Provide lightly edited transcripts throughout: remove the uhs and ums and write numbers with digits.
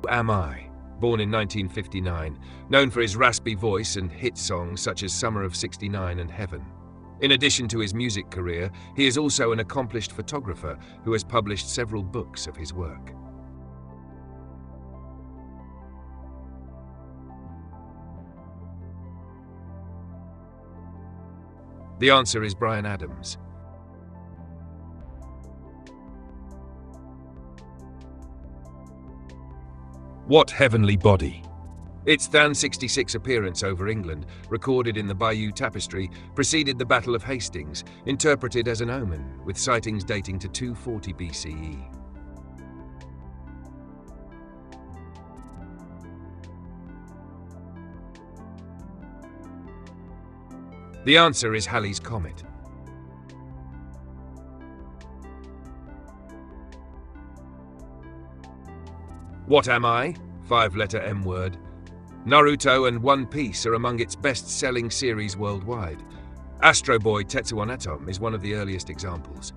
Who am I? Born in 1959, known for his raspy voice and hit songs such as Summer of '69 and Heaven. In addition to his music career, he is also an accomplished photographer who has published several books of his work. The answer is Bryan Adams. What heavenly body? Its Than 66 appearance over England, recorded in the Bayeux Tapestry, preceded the Battle of Hastings, interpreted as an omen, with sightings dating to 240 BCE. The answer is Halley's Comet. What am I? 5-letter M word. Naruto and One Piece are among its best-selling series worldwide. Astro Boy Tetsuwan Atom is one of the earliest examples.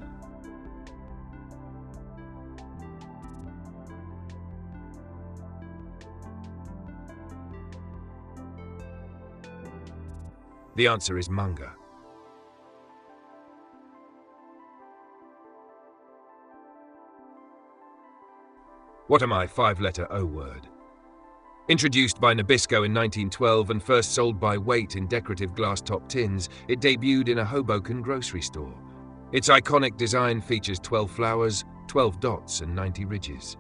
The answer is manga. What am I? 5-letter O word. Introduced by Nabisco in 1912 and first sold by weight in decorative glass-top tins, it debuted in a Hoboken grocery store. Its iconic design features 12 flowers, 12 dots, and 90 ridges.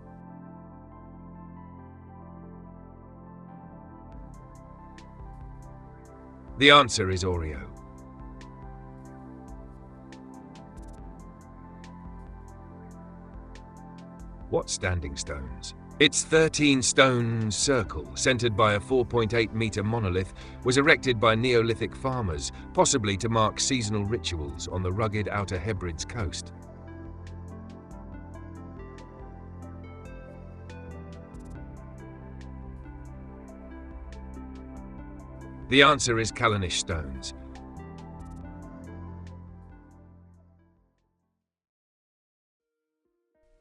The answer is Oreo. What standing stones? Its 13-stone circle, centered by a 4.8-meter monolith, was erected by Neolithic farmers, possibly to mark seasonal rituals on the rugged Outer Hebrides coast. The answer is Callanish stones.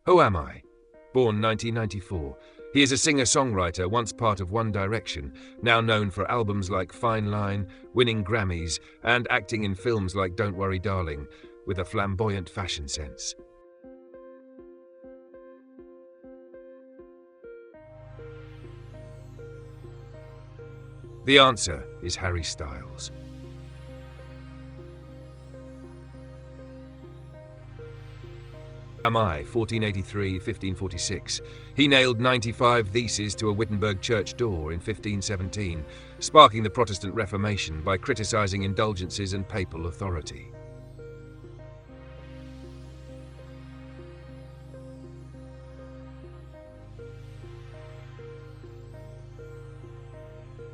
Who am I? Born 1994, he is a singer-songwriter once part of One Direction, now known for albums like Fine Line, winning Grammys, and acting in films like Don't Worry Darling, with a flamboyant fashion sense. The answer is Harry Styles. Am I? 1483-1546. He nailed 95 theses to a Wittenberg church door in 1517, sparking the Protestant Reformation by criticizing indulgences and papal authority.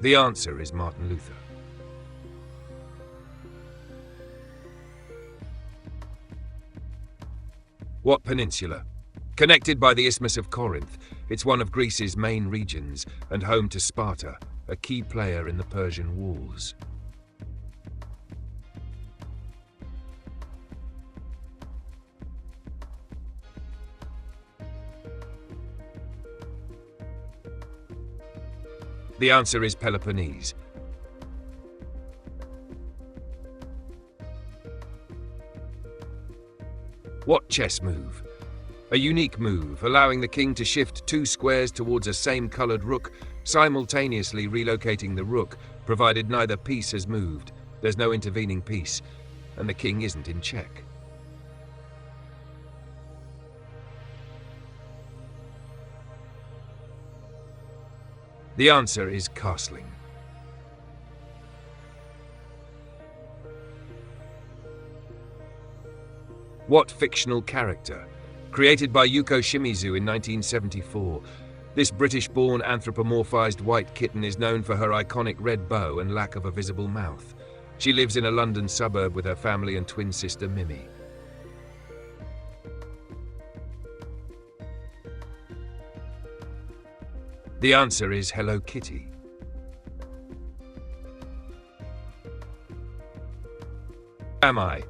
The answer is Martin Luther. What peninsula? Connected by the Isthmus of Corinth, it's one of Greece's main regions and home to Sparta, a key player in the Persian Wars. The answer is Peloponnese. What chess move? A unique move, allowing the king to shift 2 squares towards a same-colored rook, simultaneously relocating the rook, provided neither piece has moved, there's no intervening piece, and the king isn't in check. The answer is castling. What fictional character? Created by Yuko Shimizu in 1974, this British-born anthropomorphized white kitten is known for her iconic red bow and lack of a visible mouth. She lives in a London suburb with her family and twin sister Mimi. The answer is Hello Kitty. Am I?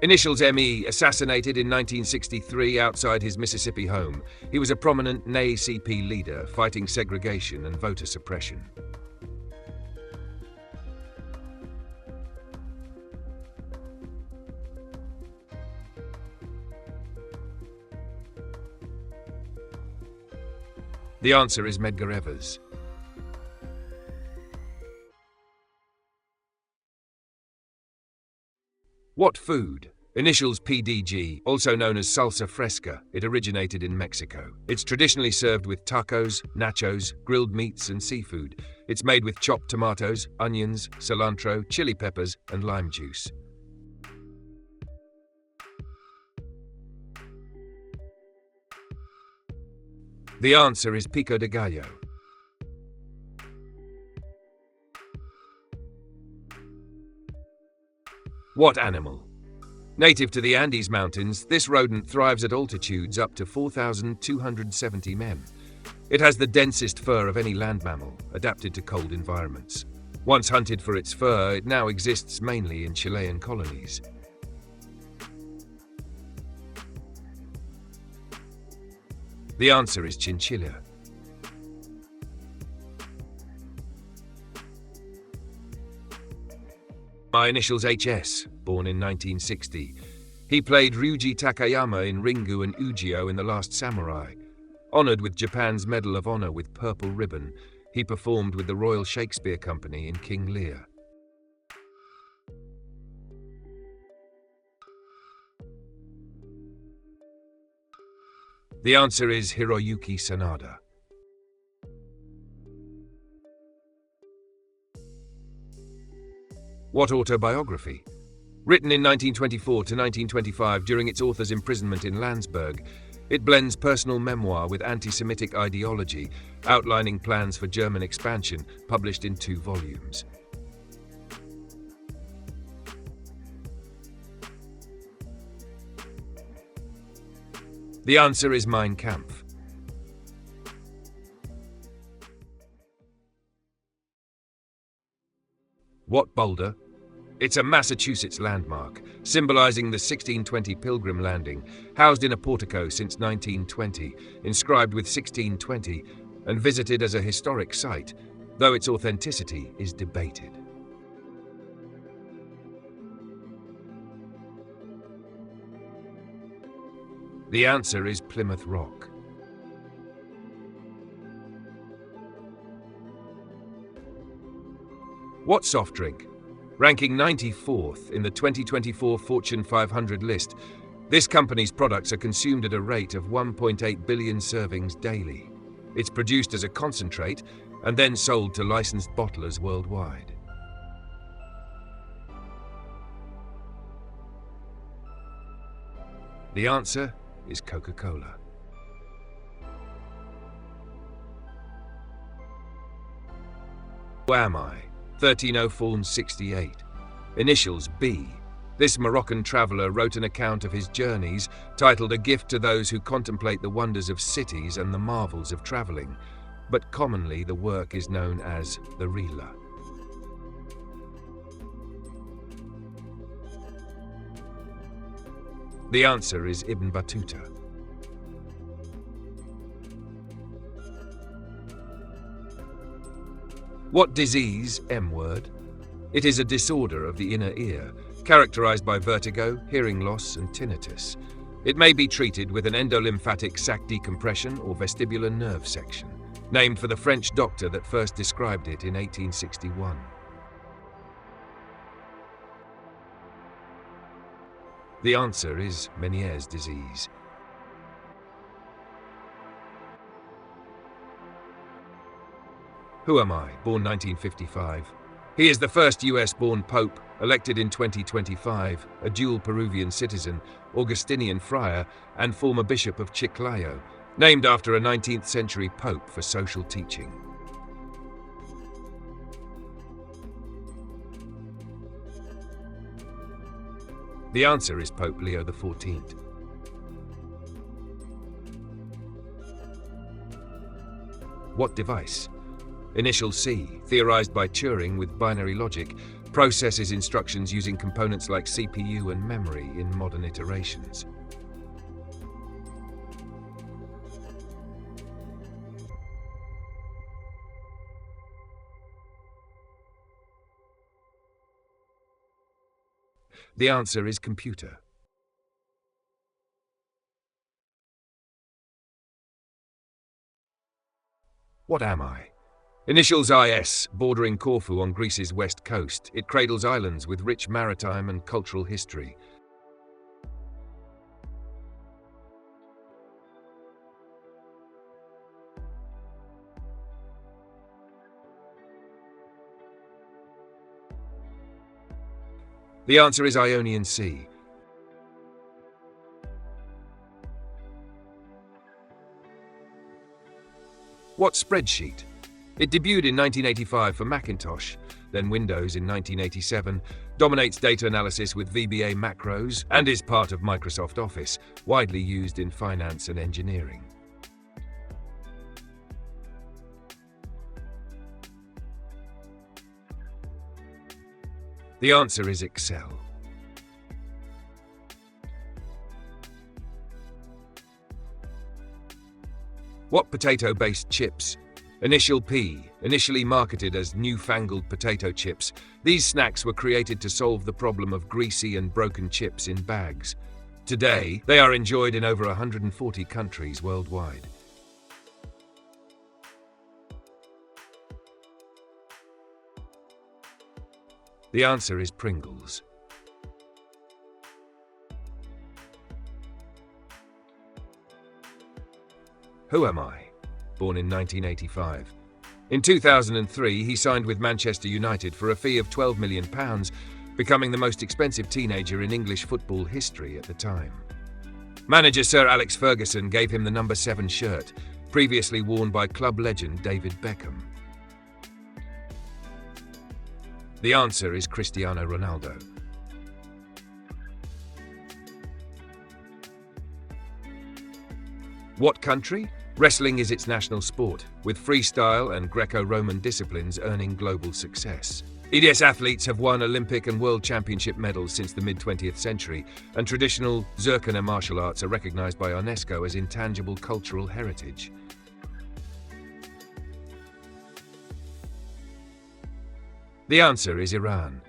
Initials ME, assassinated in 1963 outside his Mississippi home. He was a prominent NAACP leader fighting segregation and voter suppression. The answer is Medgar Evers. What food? Initials PDG, also known as salsa fresca. It originated in Mexico. It's traditionally served with tacos, nachos, grilled meats, and seafood. It's made with chopped tomatoes, onions, cilantro, chili peppers, and lime juice. The answer is pico de gallo. What animal? Native to the Andes Mountains, this rodent thrives at altitudes up to 4,270 m. It has the densest fur of any land mammal, adapted to cold environments. Once hunted for its fur, it now exists mainly in Chilean colonies. The answer is chinchilla. My initials HS, born in 1960. He played Ryuji Takayama in Ringu and Ujio in The Last Samurai. Honored with Japan's Medal of Honor with purple ribbon, he performed with the Royal Shakespeare Company in King Lear. The answer is Hiroyuki Sanada. What autobiography? Written in 1924 to 1925 during its author's imprisonment in Landsberg, it blends personal memoir with anti-Semitic ideology, outlining plans for German expansion, published in 2 volumes. The answer is Mein Kampf. What boulder? It's a Massachusetts landmark, symbolizing the 1620 Pilgrim landing, housed in a portico since 1920, inscribed with 1620, and visited as a historic site, though its authenticity is debated. The answer is Plymouth Rock. What soft drink? Ranking 94th in the 2024 Fortune 500 list, this company's products are consumed at a rate of 1.8 billion servings daily. It's produced as a concentrate and then sold to licensed bottlers worldwide. The answer is Coca-Cola. Who am I? 1304-68. Initials B. This Moroccan traveller wrote an account of his journeys, titled A Gift to Those Who Contemplate the Wonders of Cities and the Marvels of Travelling, but commonly the work is known as the Rihla. The answer is Ibn Battuta. What disease, M word? It is a disorder of the inner ear, characterized by vertigo, hearing loss, and tinnitus. It may be treated with an endolymphatic sac decompression or vestibular nerve section, named for the French doctor that first described it in 1861. The answer is Meniere's disease. Who am I? Born 1955. He is the first US-born pope, elected in 2025, a dual Peruvian citizen, Augustinian friar, and former bishop of Chiclayo, named after a 19th century pope for social teaching. The answer is Pope Leo XIV. What device? Initial C, theorized by Turing with binary logic, processes instructions using components like CPU and memory in modern iterations. The answer is computer. What am I? Initials IS, bordering Corfu on Greece's west coast. It cradles islands with rich maritime and cultural history. The answer is Ionian Sea. What spreadsheet? It debuted in 1985 for Macintosh, then Windows in 1987, dominates data analysis with VBA macros, and is part of Microsoft Office, widely used in finance and engineering. The answer is Excel. What potato-based chips? Initial P, initially marketed as newfangled potato chips, these snacks were created to solve the problem of greasy and broken chips in bags. Today, they are enjoyed in over 140 countries worldwide. The answer is Pringles. Who am I? Born in 1985. In 2003, he signed with Manchester United for a fee of £12 million, becoming the most expensive teenager in English football history at the time. Manager Sir Alex Ferguson gave him the number 7 shirt, previously worn by club legend David Beckham. The answer is Cristiano Ronaldo. What country? Wrestling is its national sport, with freestyle and Greco-Roman disciplines earning global success. EDS athletes have won Olympic and World Championship medals since the mid-20th century, and traditional Zirconian martial arts are recognized by UNESCO as intangible cultural heritage. The answer is Iran.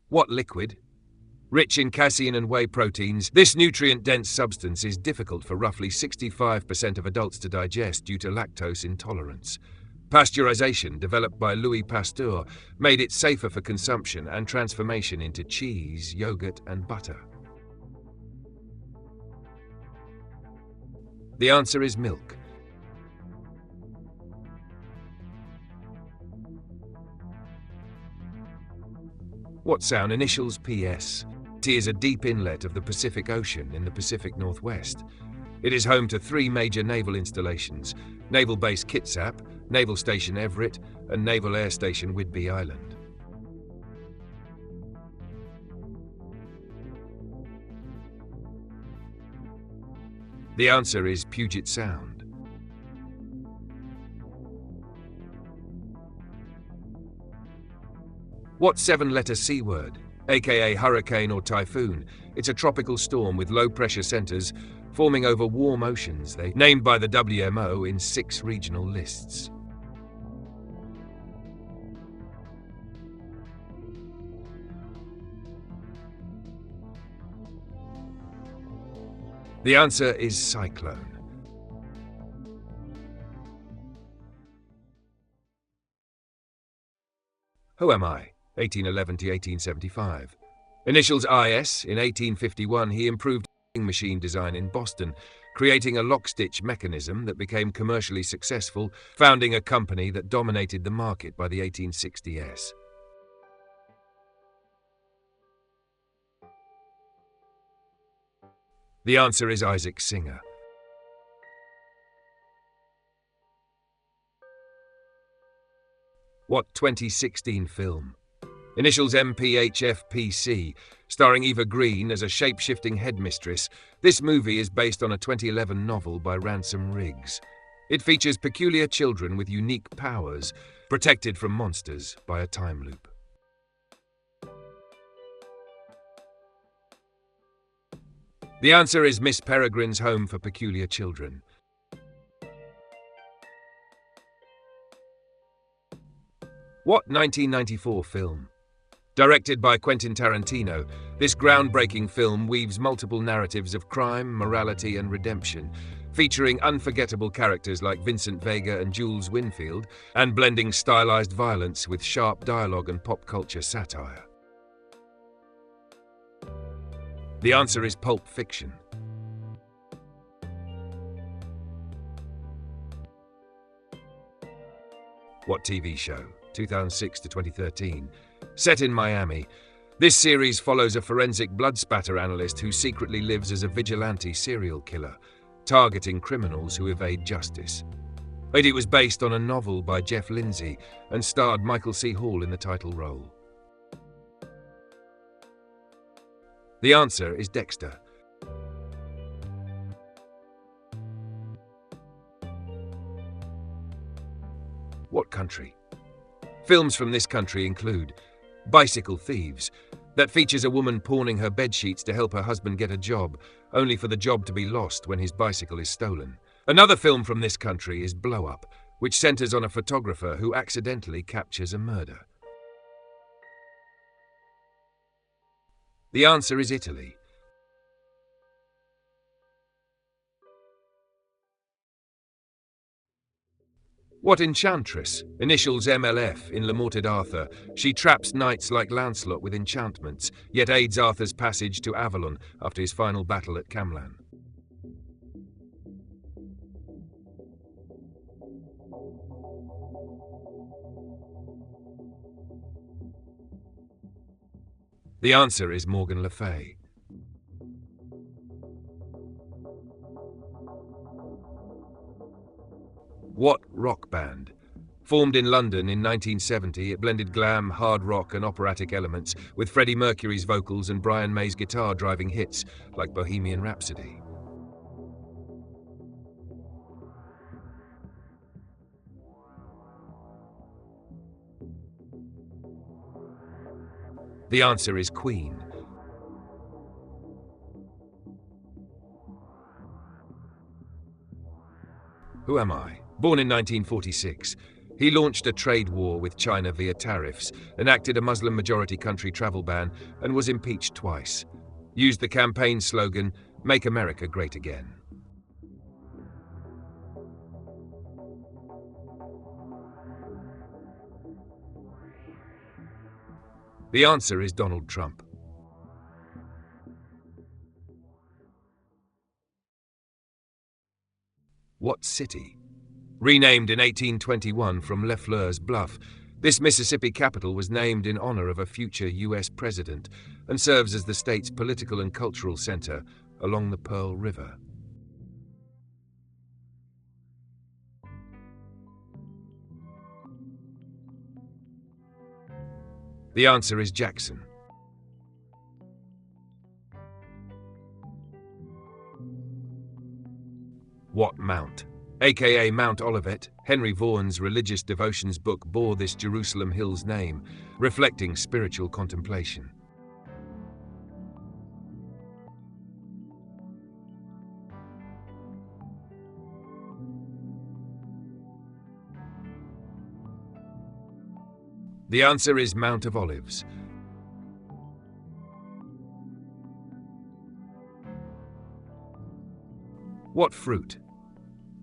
What liquid? Rich in casein and whey proteins, this nutrient-dense substance is difficult for roughly 65% of adults to digest due to lactose intolerance. Pasteurization, developed by Louis Pasteur, made it safer for consumption and transformation into cheese, yogurt, and butter. The answer is milk. What sound? Initials PS. It is a deep inlet of the Pacific Ocean in the Pacific Northwest. It is home to 3 major naval installations: Naval Base Kitsap, Naval Station Everett, and Naval Air Station Whidbey Island. The answer is Puget Sound. What 7-letter C word? AKA hurricane or typhoon. It's a tropical storm with low-pressure centers forming over warm oceans. They named by the WMO in 6 regional lists. The answer is cyclone. Who am I? 1811 to 1875. Initials IS. In 1851, he improved machine design in Boston, creating a lock-stitch mechanism that became commercially successful, founding a company that dominated the market by the 1860s. The answer is Isaac Singer. What 2016 film? Initials MPHFPC, starring Eva Green as a shape-shifting headmistress. This movie is based on a 2011 novel by Ransom Riggs. It features peculiar children with unique powers, protected from monsters by a time loop. The answer is Miss Peregrine's Home for Peculiar Children. What 1994 film? Directed by Quentin Tarantino, this groundbreaking film weaves multiple narratives of crime, morality, and redemption, featuring unforgettable characters like Vincent Vega and Jules Winfield, and blending stylized violence with sharp dialogue and pop culture satire. The answer is Pulp Fiction. What TV show? 2006 to 2013. Set in Miami, this series follows a forensic blood spatter analyst who secretly lives as a vigilante serial killer, targeting criminals who evade justice. It was based on a novel by Jeff Lindsay and starred Michael C. Hall in the title role. The answer is Dexter. What country? Films from this country include Bicycle Thieves, that features a woman pawning her bedsheets to help her husband get a job, only for the job to be lost when his bicycle is stolen. Another film from this country is Blow Up, which centers on a photographer who accidentally captures a murder. The answer is Italy. What enchantress, initials MLF in Le Morte d'Arthur, she traps knights like Lancelot with enchantments, yet aids Arthur's passage to Avalon after his final battle at Camlan. The answer is Morgan Le Fay. What rock band? Formed in London in 1970, it blended glam, hard rock and operatic elements, with Freddie Mercury's vocals and Brian May's guitar driving hits like Bohemian Rhapsody. The answer is Queen. Who am I? Born in 1946, he launched a trade war with China via tariffs, enacted a Muslim-majority country travel ban, and was impeached twice. Used the campaign slogan, "Make America Great Again." The answer is Donald Trump. What city? Renamed in 1821 from Lefleur's Bluff, this Mississippi capital was named in honor of a future U.S. president and serves as the state's political and cultural center along the Pearl River. The answer is Jackson. What mount? aka Mount Olivet, Henry Vaughan's religious devotions book bore this Jerusalem hill's name, reflecting spiritual contemplation. The answer is Mount of Olives. What fruit?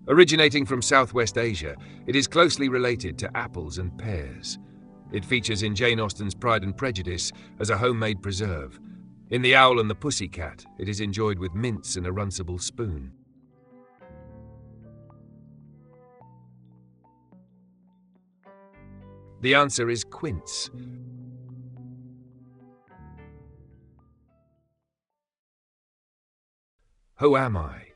Originating from Southwest Asia, it is closely related to apples and pears. It features in Jane Austen's Pride and Prejudice as a homemade preserve. In The Owl and the Pussycat, it is enjoyed with mince and a runcible spoon. The answer is quince. Who am I?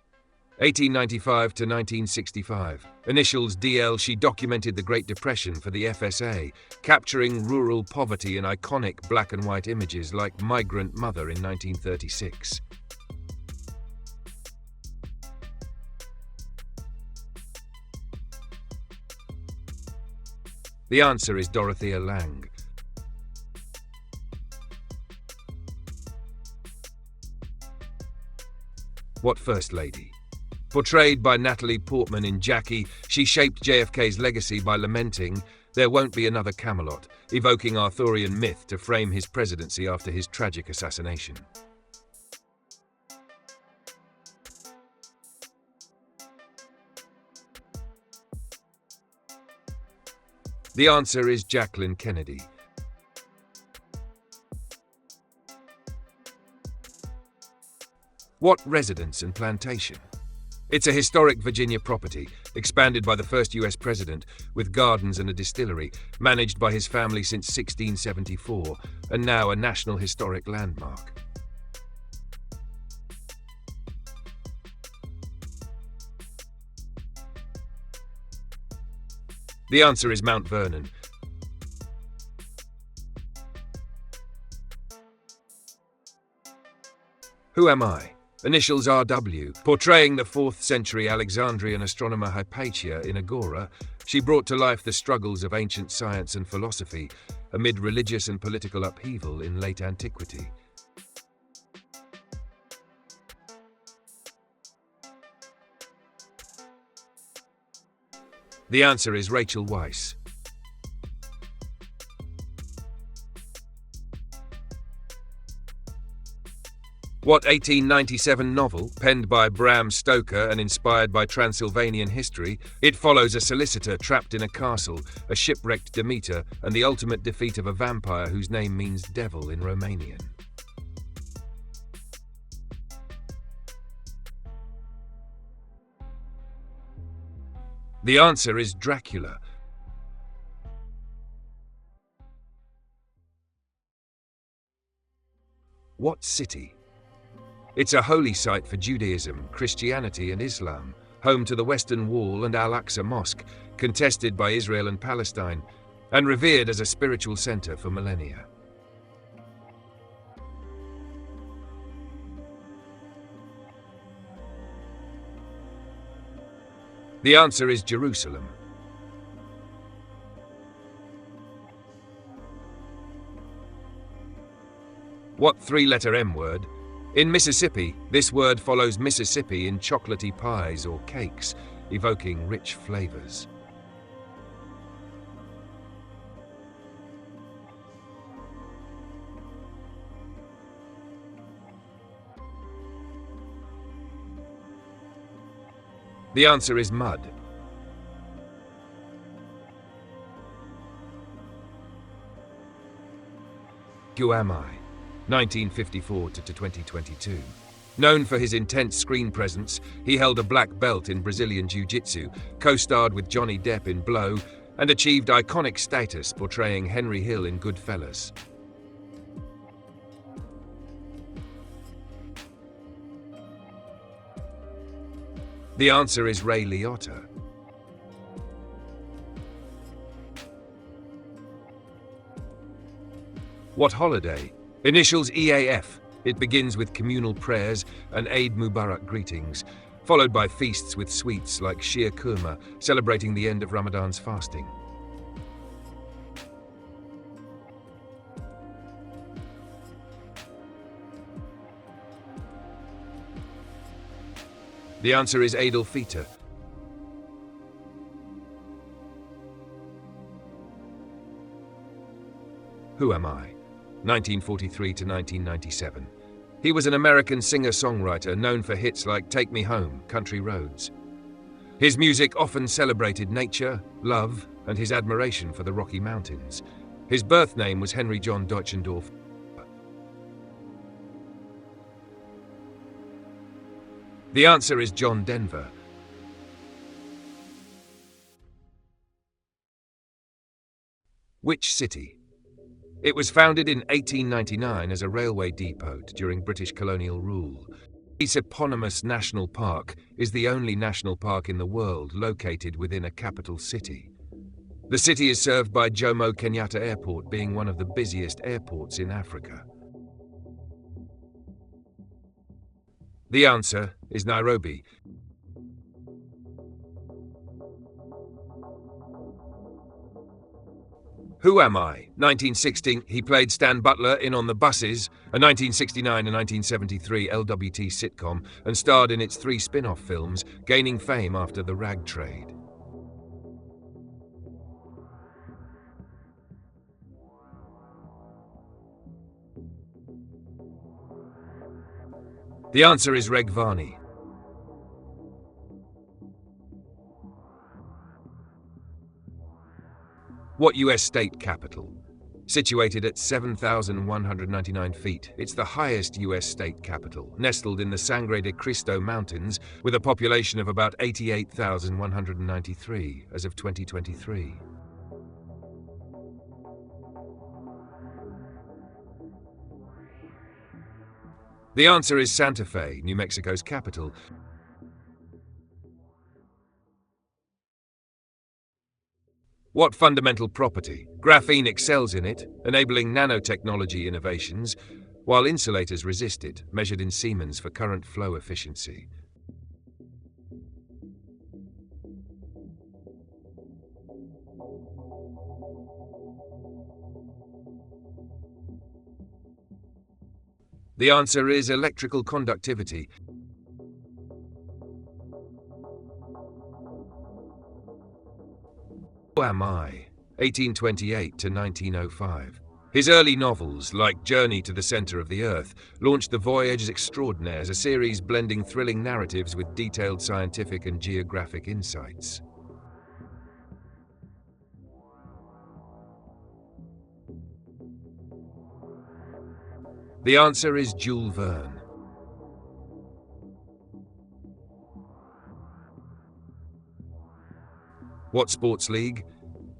1895 to 1965. Initials DL, she documented the Great Depression for the FSA, capturing rural poverty in iconic black and white images like Migrant Mother in 1936. The answer is Dorothea Lange. What First Lady? Portrayed by Natalie Portman in Jackie, she shaped JFK's legacy by lamenting, "There won't be another Camelot," evoking Arthurian myth to frame his presidency after his tragic assassination. The answer is Jacqueline Kennedy. What residence and plantation? It's a historic Virginia property, expanded by the first US president, with gardens and a distillery, managed by his family since 1674, and now a National Historic Landmark. The answer is Mount Vernon. Who am I? Initials RW. Portraying the 4th century Alexandrian astronomer Hypatia in Agora, she brought to life the struggles of ancient science and philosophy amid religious and political upheaval in late antiquity. The answer is Rachel Weisz. What 1897 novel, penned by Bram Stoker and inspired by Transylvanian history, it follows a solicitor trapped in a castle, a shipwrecked Demeter, and the ultimate defeat of a vampire whose name means devil in Romanian. The answer is Dracula. What city? It's a holy site for Judaism, Christianity and Islam, home to the Western Wall and Al-Aqsa Mosque, contested by Israel and Palestine, and revered as a spiritual center for millennia. The answer is Jerusalem. What 3-letter M word? In Mississippi, this word follows Mississippi in chocolatey pies or cakes, evoking rich flavors. The answer is mud. Who am I? 1954 to 2022. Known for his intense screen presence, he held a black belt in Brazilian Jiu-Jitsu, co-starred with Johnny Depp in Blow, and achieved iconic status portraying Henry Hill in Goodfellas. The answer is Ray Liotta. What holiday? Initials EAF. It begins with communal prayers and Eid Mubarak greetings, followed by feasts with sweets like sheer kurma, celebrating the end of Ramadan's fasting. The answer is Eid al-Fitr. Who am I? 1943 to 1997. He was an American singer-songwriter known for hits like Take Me Home, Country Roads. His music often celebrated nature, love, and his admiration for the Rocky Mountains. His birth name was Henry John Deutschendorf. The answer is John Denver. Which city? It was founded in 1899 as a railway depot during British colonial rule. Its eponymous national park is the only national park in the world located within a capital city. The city is served by Jomo Kenyatta Airport, being one of the busiest airports in Africa. The answer is Nairobi. Who Am I? 1960, he played Stan Butler in On the Buses, a 1969 and 1973 LWT sitcom, and starred in its 3 spin-off films, gaining fame after the rag trade. The answer is Reg Varney. What US state capital? Situated at 7,199 feet, it's the highest US state capital, nestled in the Sangre de Cristo Mountains, with a population of about 88,193 as of 2023. The answer is Santa Fe, New Mexico's capital. What fundamental property? Graphene excels in it, enabling nanotechnology innovations, while insulators resist it, measured in Siemens for current flow efficiency. The answer is electrical conductivity. Who Am I? 1828 to 1905. His early novels, like Journey to the Center of the Earth, launched the Voyages Extraordinaires, a series blending thrilling narratives with detailed scientific and geographic insights. The answer is Jules Verne. What sports league?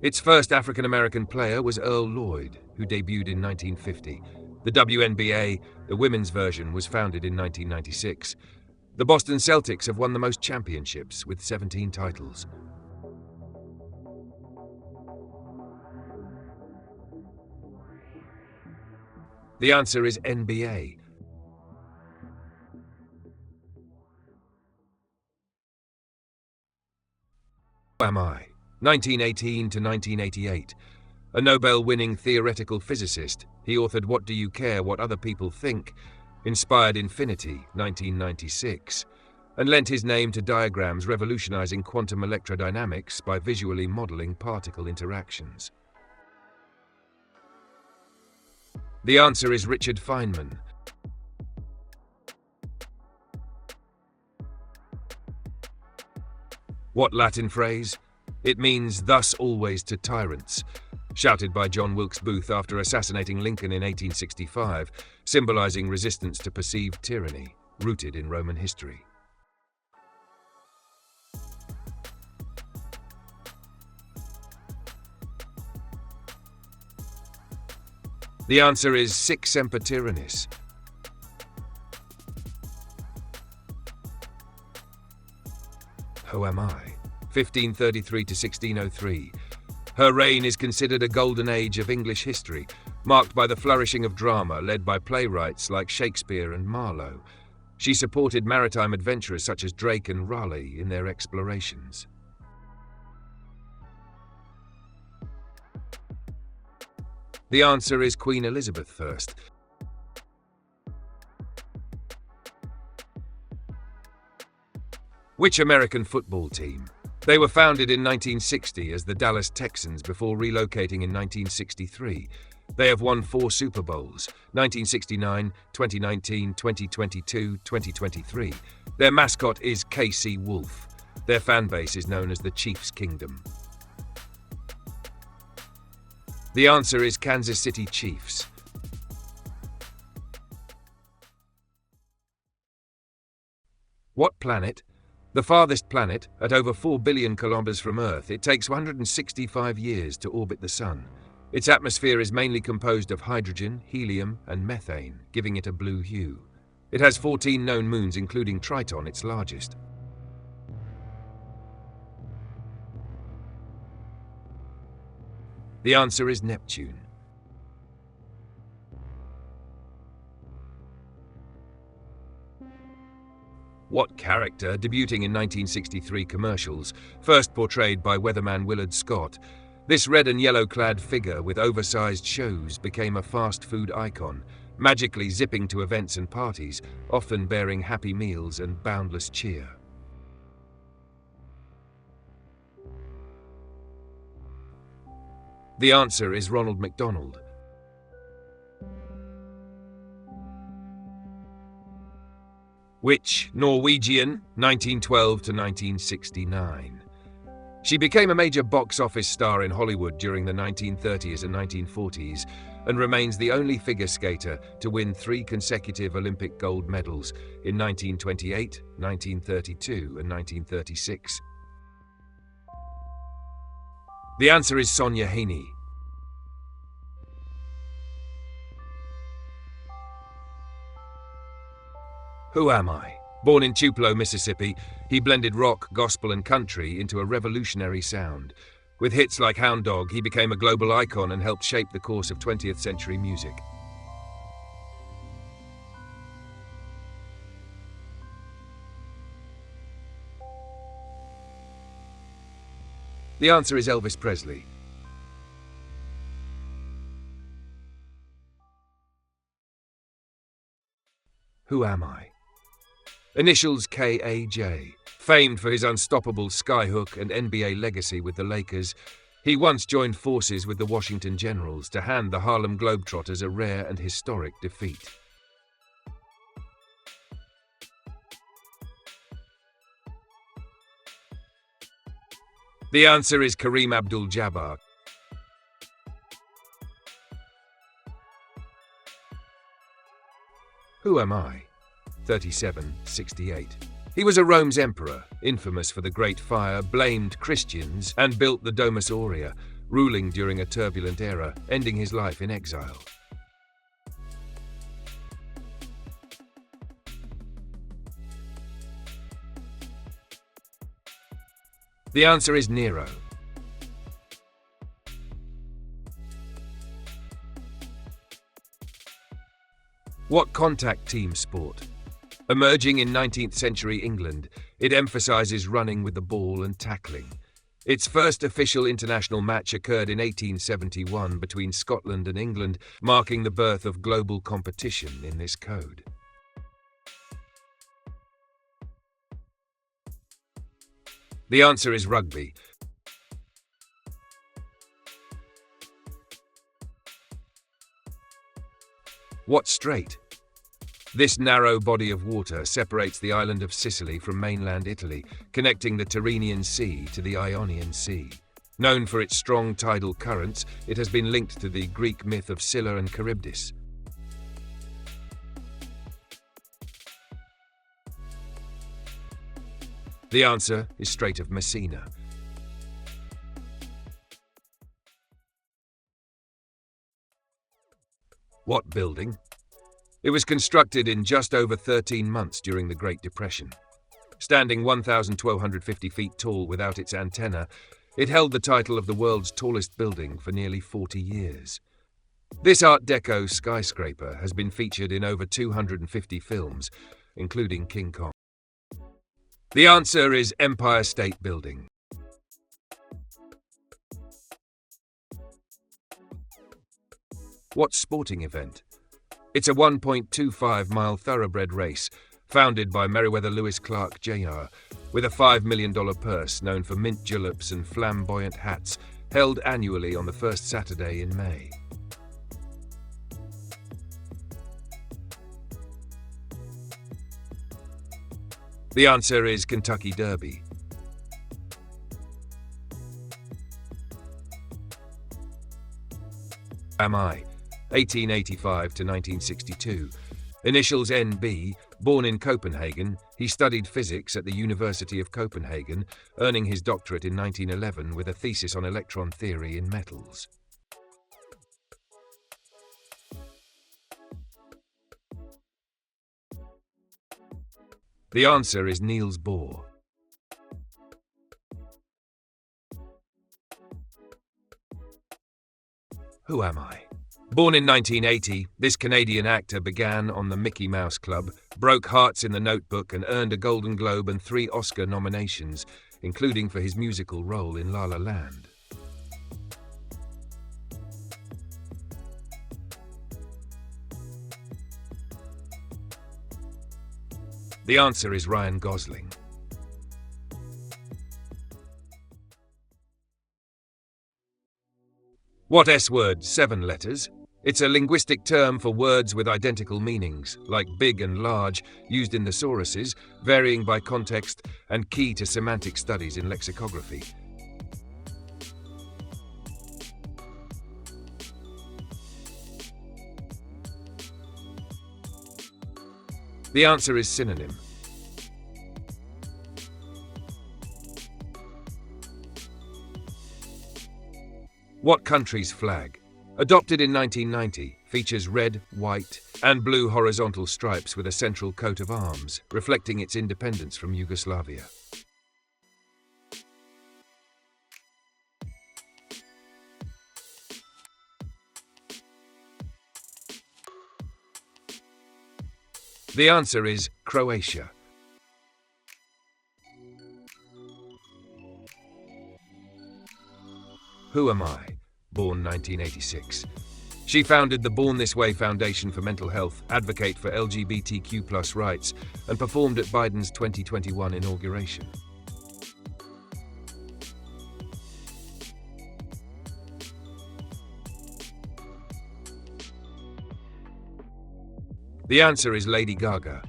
Its first African-American player was Earl Lloyd, who debuted in 1950. The WNBA, the women's version, was founded in 1996. The Boston Celtics have won the most championships, with 17 titles. The answer is NBA. Who am I? 1918 to 1988. A Nobel-winning theoretical physicist, he authored What Do You Care What Other People Think, inspired Infinity, 1996, and lent his name to diagrams revolutionizing quantum electrodynamics by visually modeling particle interactions. The answer is Richard Feynman. What Latin phrase? It means "thus always to tyrants," shouted by John Wilkes Booth after assassinating Lincoln in 1865, symbolizing resistance to perceived tyranny, rooted in Roman history. The answer is Sic Semper Tyrannis. Who am I? 1533 to 1603. Her reign is considered a golden age of English history, marked by the flourishing of drama led by playwrights like Shakespeare and Marlowe. She supported maritime adventurers such as Drake and Raleigh in their explorations. The answer is Queen Elizabeth I. Which American football team? They were founded in 1960 as the Dallas Texans before relocating in 1963. They have won 4 Super Bowls, 1969, 2019, 2022, 2023. Their mascot is KC Wolf. Their fan base is known as the Chiefs Kingdom. The answer is Kansas City Chiefs. What planet? The farthest planet, at over 4 billion kilometers from Earth, it takes 165 years to orbit the Sun. Its atmosphere is mainly composed of hydrogen, helium, and methane, giving it a blue hue. It has 14 known moons, including Triton, its largest. The answer is Neptune. What character, debuting in 1963 commercials, first portrayed by weatherman Willard Scott, This red and yellow-clad figure with oversized shoes became a fast food icon, magically zipping to events and parties, often bearing happy meals and boundless cheer. The answer is Ronald McDonald. Which Norwegian, 1912 to 1969. She became a major box office star in Hollywood during the 1930s and 1940s and remains the only figure skater to win 3 consecutive Olympic gold medals in 1928, 1932 and 1936. The answer is Sonja Henie. Who am I? Born in Tupelo, Mississippi, he blended rock, gospel and country into a revolutionary sound. With hits like Hound Dog, he became a global icon and helped shape the course of 20th century music. The answer is Elvis Presley. Who am I? Initials KAJ. Famed for his unstoppable skyhook and NBA legacy with the Lakers, he once joined forces with the Washington Generals to hand the Harlem Globetrotters a rare and historic defeat. The answer is Kareem Abdul-Jabbar. Who am I? 3768. He was a Rome's emperor, infamous for the Great Fire, blamed Christians, and built the Domus Aurea, ruling during a turbulent era, ending his life in exile. The answer is Nero. What contact team sport? Emerging in 19th century England, it emphasizes running with the ball and tackling. Its first official international match occurred in 1871 between Scotland and England, marking the birth of global competition in this code. The answer is rugby. What strait? This narrow body of water separates the island of Sicily from mainland Italy, connecting the Tyrrhenian Sea to the Ionian Sea. Known for its strong tidal currents, it has been linked to the Greek myth of Scylla and Charybdis. The answer is Strait of Messina. What building? It was constructed in just over 13 months during the Great Depression. Standing 1,250 feet tall without its antenna, it held the title of the world's tallest building for nearly 40 years. This Art Deco skyscraper has been featured in over 250 films, including King Kong. The answer is Empire State Building. What sporting event? It's a 1.25-mile thoroughbred race, founded by Meriwether Lewis Clark Jr., with a $5 million purse known for mint juleps and flamboyant hats, held annually on the first Saturday in May. The answer is Kentucky Derby. Am I? 1885 to 1962. Initials NB, born in Copenhagen, he studied physics at the University of Copenhagen, earning his doctorate in 1911 with a thesis on electron theory in metals. The answer is Niels Bohr. Who am I? Born in 1980, this Canadian actor began on the Mickey Mouse Club, broke hearts in The Notebook and earned a Golden Globe and 3 Oscar nominations, including for his musical role in La La Land. The answer is Ryan Gosling. What S-word, 7 letters? It's a linguistic term for words with identical meanings, like big and large, used in thesauruses, varying by context and key to semantic studies in lexicography. The answer is synonym. What country's flag? Adopted in 1990, features red, white, and blue horizontal stripes with a central coat of arms, reflecting its independence from Yugoslavia. The answer is Croatia. Who am I? Born 1986. She founded the Born This Way Foundation for Mental Health, advocate for LGBTQ+ rights, and performed at Biden's 2021 inauguration. The answer is Lady Gaga.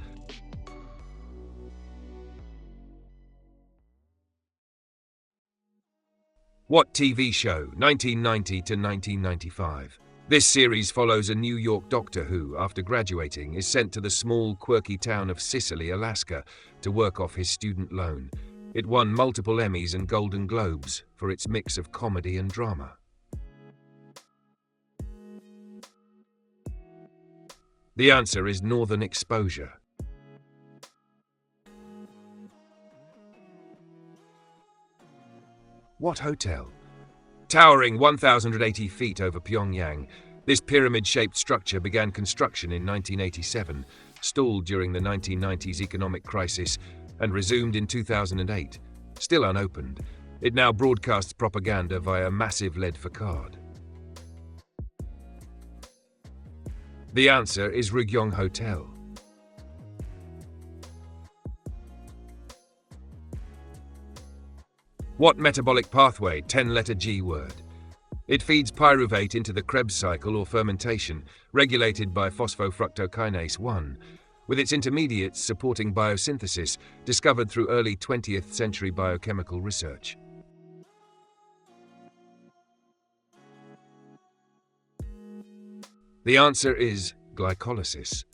What TV show, 1990 to 1995? This series follows a New York doctor who, after graduating, is sent to the small, quirky town of Sicily, Alaska, to work off his student loan. It won multiple Emmys and Golden Globes for its mix of comedy and drama. The answer is Northern Exposure. What hotel? Towering 1,080 feet over Pyongyang, this pyramid-shaped structure began construction in 1987, stalled during the 1990s economic crisis, and resumed in 2008. Still unopened, it now broadcasts propaganda via massive lead facade. The answer is Ryugyong Hotel. What metabolic pathway, 10-letter G word? It feeds pyruvate into the Krebs cycle or fermentation, regulated by phosphofructokinase 1, with its intermediates supporting biosynthesis, discovered through early 20th century biochemical research. The answer is glycolysis.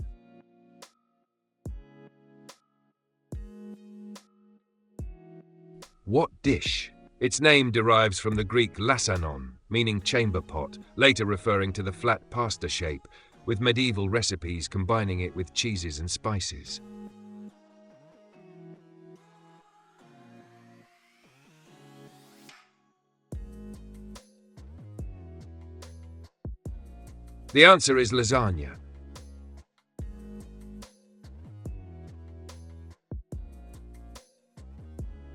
What dish? Its name derives from the Greek lasanon, meaning chamber pot, later referring to the flat pasta shape, with medieval recipes combining it with cheeses and spices. The answer is lasagna.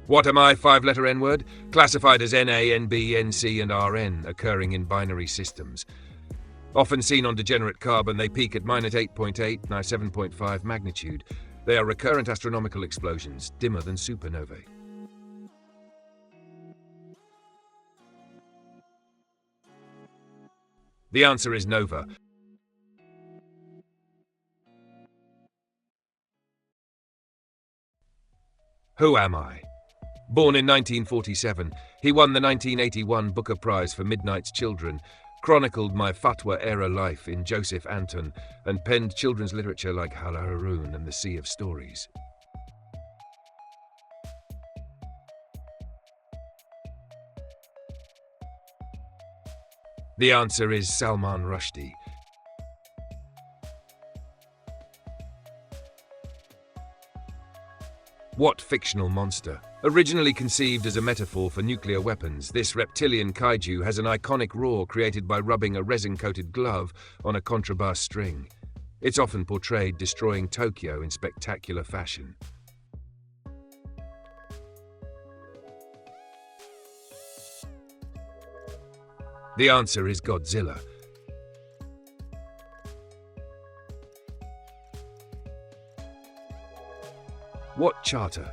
What am I, 5-letter N-word? Classified as NA, NB, NC, and RN, occurring in binary systems. Often seen on degenerate carbon, they peak at -8.8, now 7.5 magnitude. They are recurrent astronomical explosions, dimmer than supernovae. The answer is nova. Who am I? Born in 1947, he won the 1981 Booker Prize for Midnight's Children, chronicled my Fatwa-era life in Joseph Anton, and penned children's literature like Hala Haroun and The Sea of Stories. The answer is Salman Rushdie. What fictional monster? Originally conceived as a metaphor for nuclear weapons, this reptilian kaiju has an iconic roar created by rubbing a resin-coated glove on a contrabass string. It's often portrayed destroying Tokyo in spectacular fashion. The answer is Godzilla. What charter?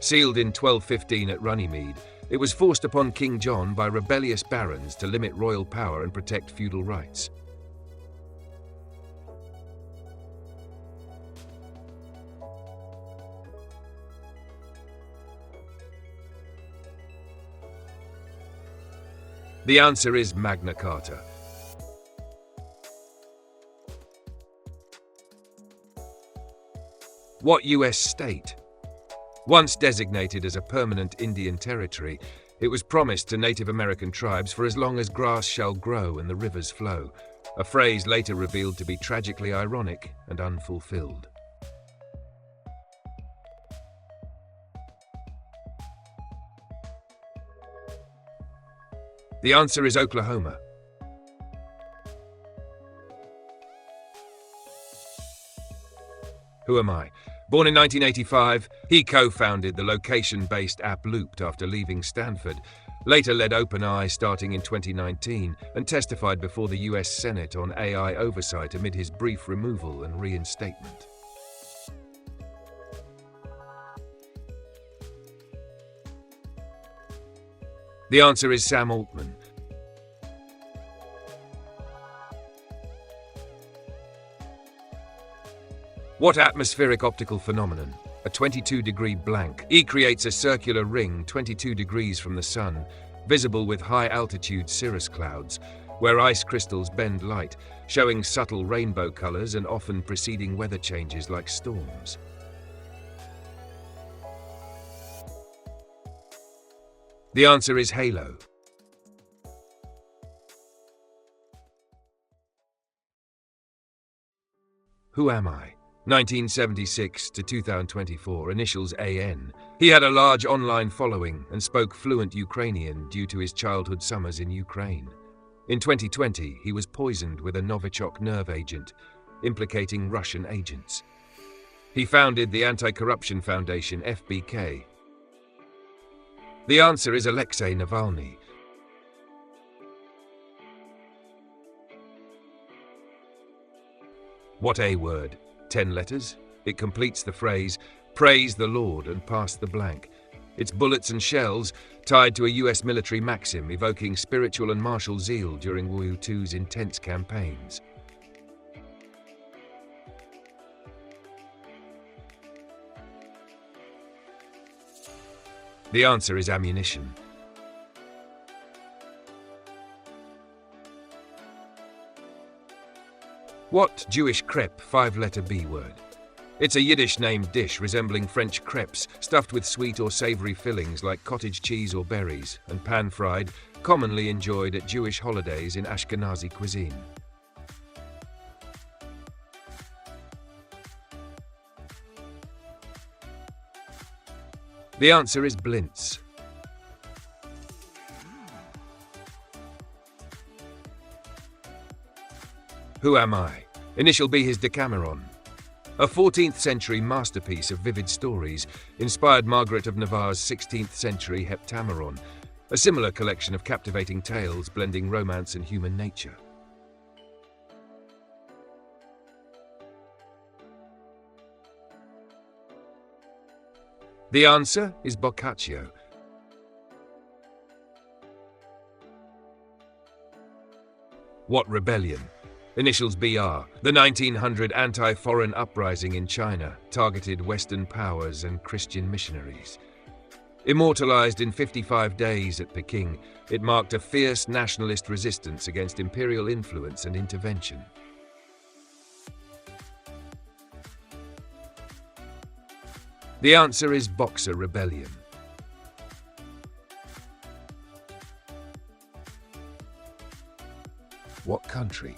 Sealed in 1215 at Runnymede, it was forced upon King John by rebellious barons to limit royal power and protect feudal rights. The answer is Magna Carta. What US state? Once designated as a permanent Indian territory, it was promised to Native American tribes for as long as grass shall grow and the rivers flow, a phrase later revealed to be tragically ironic and unfulfilled. The answer is Oklahoma. Who am I? Born in 1985, he co-founded the location-based app Looped after leaving Stanford, later led OpenAI starting in 2019, and testified before the US Senate on AI oversight amid his brief removal and reinstatement. The answer is Sam Altman. What atmospheric optical phenomenon? A 22-degree blank. E creates a circular ring 22 degrees from the sun, visible with high-altitude cirrus clouds, where ice crystals bend light, showing subtle rainbow colors and often preceding weather changes like storms. The answer is halo. Who am I? 1976 to 2024, initials AN. He had a large online following and spoke fluent Ukrainian due to his childhood summers in Ukraine. In 2020, he was poisoned with a Novichok nerve agent, implicating Russian agents. He founded the anti-corruption foundation FBK. The answer is Alexei Navalny. What A word? 10 letters. It completes the phrase, praise the Lord and pass the blank. It's bullets and shells tied to a US military maxim evoking spiritual and martial zeal during World War II's intense campaigns. The answer is ammunition. What Jewish crepe 5-letter B word? It's a Yiddish-named dish resembling French crepes, stuffed with sweet or savory fillings like cottage cheese or berries, and pan-fried, commonly enjoyed at Jewish holidays in Ashkenazi cuisine. The answer is blintz. Who am I? Initial B is Decameron. A 14th century masterpiece of vivid stories inspired Margaret of Navarre's 16th century Heptameron, a similar collection of captivating tales blending romance and human nature. The answer is Boccaccio. What rebellion? Initials BR. The 1900 anti-foreign uprising in China targeted Western powers and Christian missionaries. Immortalized in 55 days at Peking, it marked a fierce nationalist resistance against imperial influence and intervention. The answer is Boxer Rebellion. What country?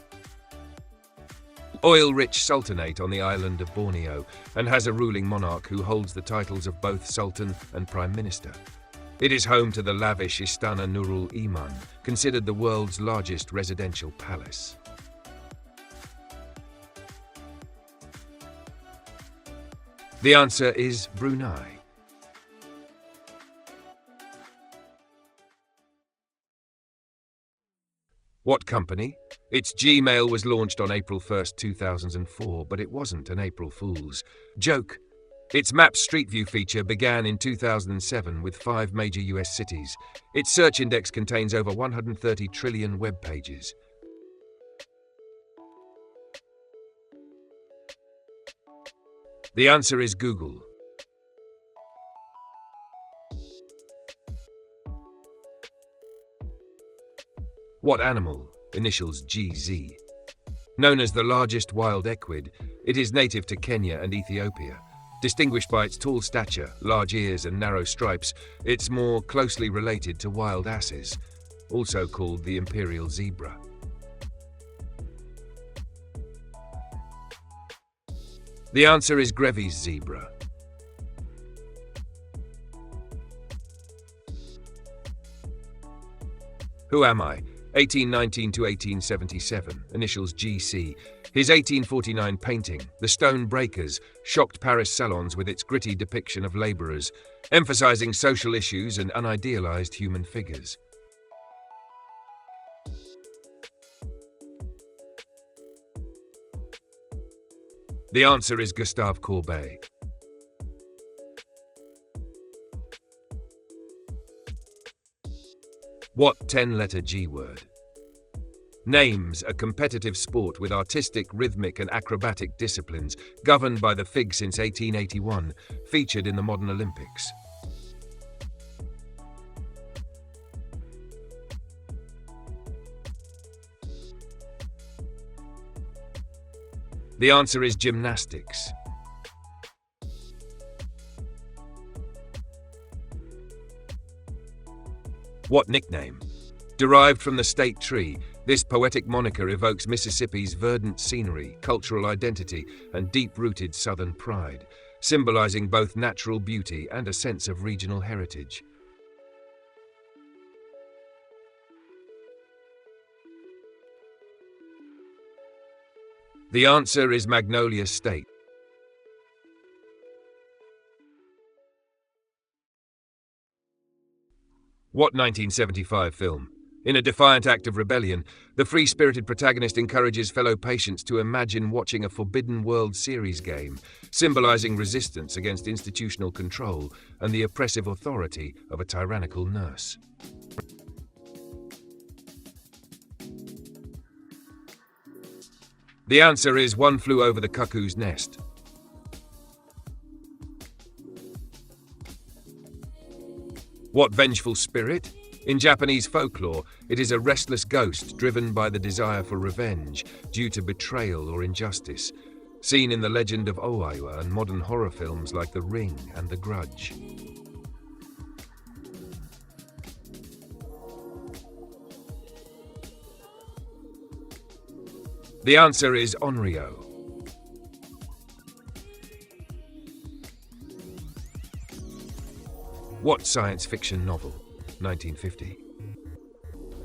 Oil-rich sultanate on the island of Borneo and has a ruling monarch who holds the titles of both Sultan and Prime Minister. It is home to the lavish Istana Nurul Iman, considered the world's largest residential palace. The answer is Brunei. What company? Its Gmail was launched on April 1, 2004, but it wasn't an April Fool's joke. Its Maps Street View feature began in 2007 with 5 major US cities. Its search index contains over 130 trillion web pages. The answer is Google. What animal, initials GZ? Known as the largest wild equid, it is native to Kenya and Ethiopia. Distinguished by its tall stature, large ears and narrow stripes, it's more closely related to wild asses, also called the imperial zebra. The answer is Grevy's zebra. Who am I? 1819 to 1877, initials GC. His 1849 painting, The Stone Breakers, shocked Paris salons with its gritty depiction of labourers, emphasising social issues and unidealised human figures. The answer is Gustave Courbet. What 10-letter G word? Names a competitive sport with artistic, rhythmic and acrobatic disciplines, governed by the FIG since 1881, featured in the modern Olympics. The answer is gymnastics. What nickname? Derived from the state tree, this poetic moniker evokes Mississippi's verdant scenery, cultural identity, and deep-rooted Southern pride, symbolizing both natural beauty and a sense of regional heritage. The answer is Magnolia State. What 1975 film? In a defiant act of rebellion, the free-spirited protagonist encourages fellow patients to imagine watching a Forbidden World Series game, symbolizing resistance against institutional control and the oppressive authority of a tyrannical nurse. The answer is One Flew Over the Cuckoo's Nest. What vengeful spirit? In Japanese folklore, it is a restless ghost driven by the desire for revenge due to betrayal or injustice, seen in the legend of Oiwa and modern horror films like The Ring and The Grudge. The answer is Onryo. What science fiction novel? 1950.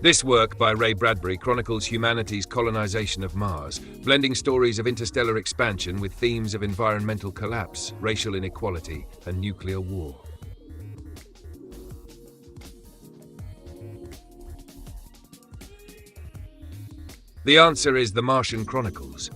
This work by Ray Bradbury chronicles humanity's colonization of Mars, blending stories of interstellar expansion with themes of environmental collapse, racial inequality, and nuclear war. The answer is The Martian Chronicles.